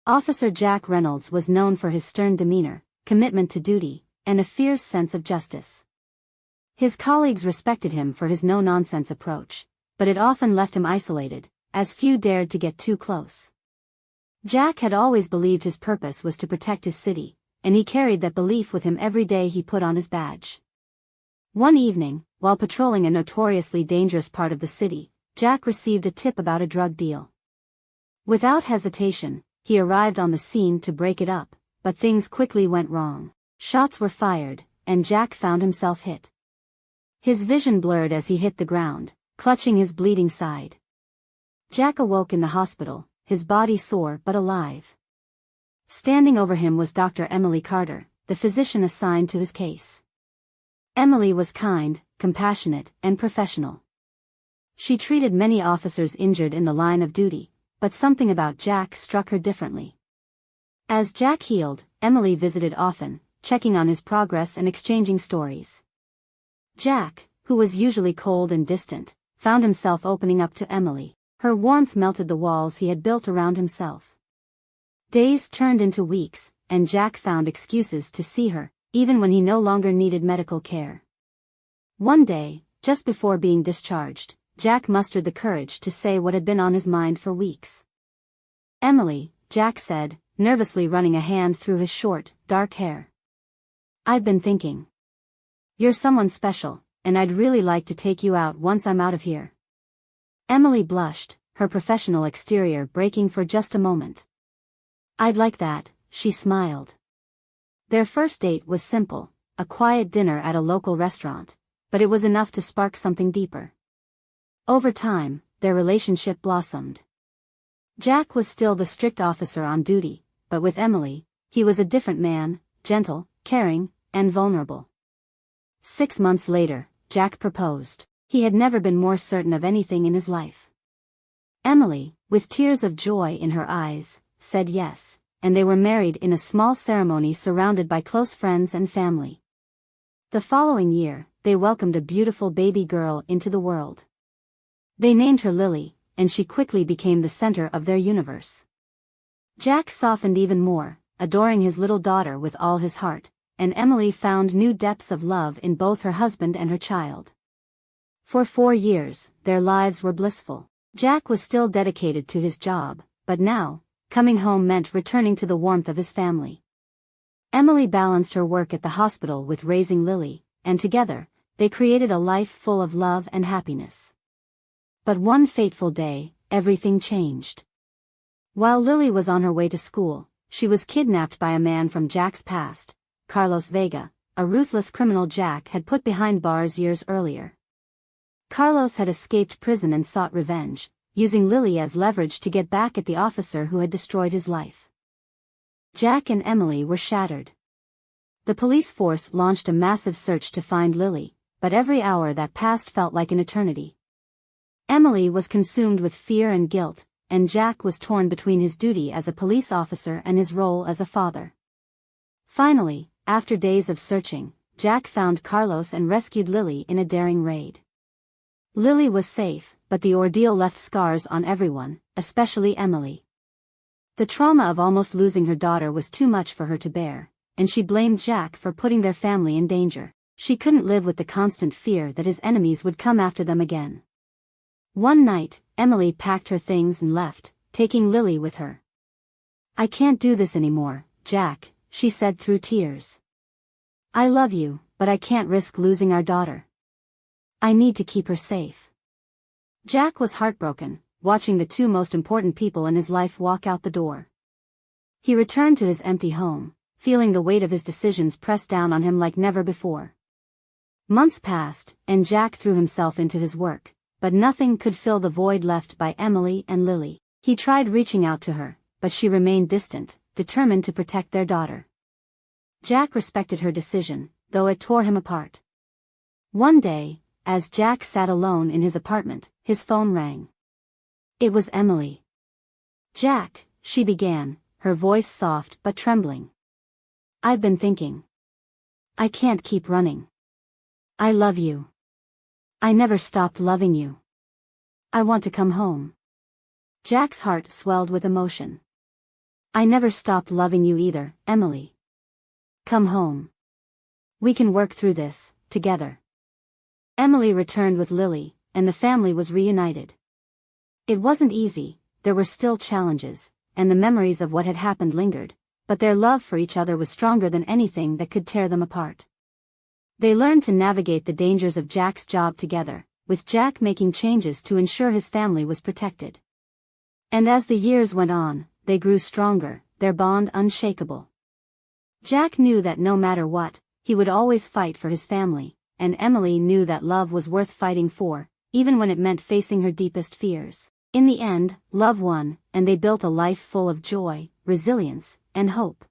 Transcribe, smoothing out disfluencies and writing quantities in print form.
Officer Jack Reynolds was known for his stern demeanor, commitment to duty, and a fierce sense of justice. His colleagues respected him for his no-nonsense approach, but it often left him isolated, as few dared to get too close. Jack had always believed his purpose was to protect his city, and he carried that belief with him every day he put on his badge. One evening, while patrolling a notoriously dangerous part of the city, Jack received a tip about a drug deal. Without hesitation, he arrived on the scene to break it up, but things quickly went wrong. Shots were fired, and Jack found himself hit. His vision blurred as he hit the ground, clutching his bleeding side. Jack awoke in the hospital, his body sore but alive. Standing over him was Dr. Emily Carter, the physician assigned to his case. Emily was kind, compassionate, and professional. She treated many officers injured in the line of duty, but something about Jack struck her differently. As Jack healed, Emily visited often, checking on his progress and exchanging stories. Jack, who was usually cold and distant, found himself opening up to Emily. Her warmth melted the walls he had built around himself. Days turned into weeks, and Jack found excuses to see her, even when he no longer needed medical care. One day, just before being discharged, Jack mustered the courage to say what had been on his mind for weeks. "Emily," Jack said, nervously running a hand through his short, dark hair. "I've been thinking. You're someone special, and I'd really like to take you out once I'm out of here." Emily blushed, her professional exterior breaking for just a moment. "I'd like that," she smiled. Their first date was simple, a quiet dinner at a local restaurant, but it was enough to spark something deeper. Over time, their relationship blossomed. Jack was still the strict officer on duty, but with Emily, he was a different man, gentle, caring, and vulnerable. 6 months later, Jack proposed. He had never been more certain of anything in his life. Emily, with tears of joy in her eyes, said yes, and they were married in a small ceremony surrounded by close friends and family. The following year, they welcomed a beautiful baby girl into the world. They named her Lily, and she quickly became the center of their universe. Jack softened even more, adoring his little daughter with all his heart, and Emily found new depths of love in both her husband and her child. For 4 years, their lives were blissful. Jack was still dedicated to his job, but now, coming home meant returning to the warmth of his family. Emily balanced her work at the hospital with raising Lily, and together, they created a life full of love and happiness. But one fateful day, everything changed. While Lily was on her way to school, she was kidnapped by a man from Jack's past, Carlos Vega, a ruthless criminal Jack had put behind bars years earlier. Carlos had escaped prison and sought revenge, using Lily as leverage to get back at the officer who had destroyed his life. Jack and Emily were shattered. The police force launched a massive search to find Lily, but every hour that passed felt like an eternity. Emily was consumed with fear and guilt, and Jack was torn between his duty as a police officer and his role as a father. Finally, after days of searching, Jack found Carlos and rescued Lily in a daring raid. Lily was safe, but the ordeal left scars on everyone, especially Emily. The trauma of almost losing her daughter was too much for her to bear, and she blamed Jack for putting their family in danger. She couldn't live with the constant fear that his enemies would come after them again. One night, Emily packed her things and left, taking Lily with her. "I can't do this anymore, Jack," she said through tears. "I love you, but I can't risk losing our daughter. I need to keep her safe." Jack was heartbroken, watching the 2 most important people in his life walk out the door. He returned to his empty home, feeling the weight of his decisions press down on him like never before. Months passed, and Jack threw himself into his work, but nothing could fill the void left by Emily and Lily. He tried reaching out to her, but she remained distant, determined to protect their daughter. Jack respected her decision, though it tore him apart. One day, as Jack sat alone in his apartment, his phone rang. It was Emily. "Jack," she began, her voice soft but trembling. "I've been thinking. I can't keep running. I love you. I never stopped loving you. I want to come home." Jack's heart swelled with emotion. I never stopped loving you either, Emily. Come home. We can work through this, together. Emily returned with Lily, and the family was reunited. It wasn't easy, there were still challenges, and the memories of what had happened lingered, but their love for each other was stronger than anything that could tear them apart. They learned to navigate the dangers of Jack's job together, with Jack making changes to ensure his family was protected. And as the years went on, they grew stronger, their bond unshakable. Jack knew that no matter what, he would always fight for his family, and Emily knew that love was worth fighting for, even when it meant facing her deepest fears. In the end, love won, and they built a life full of joy, resilience, and hope.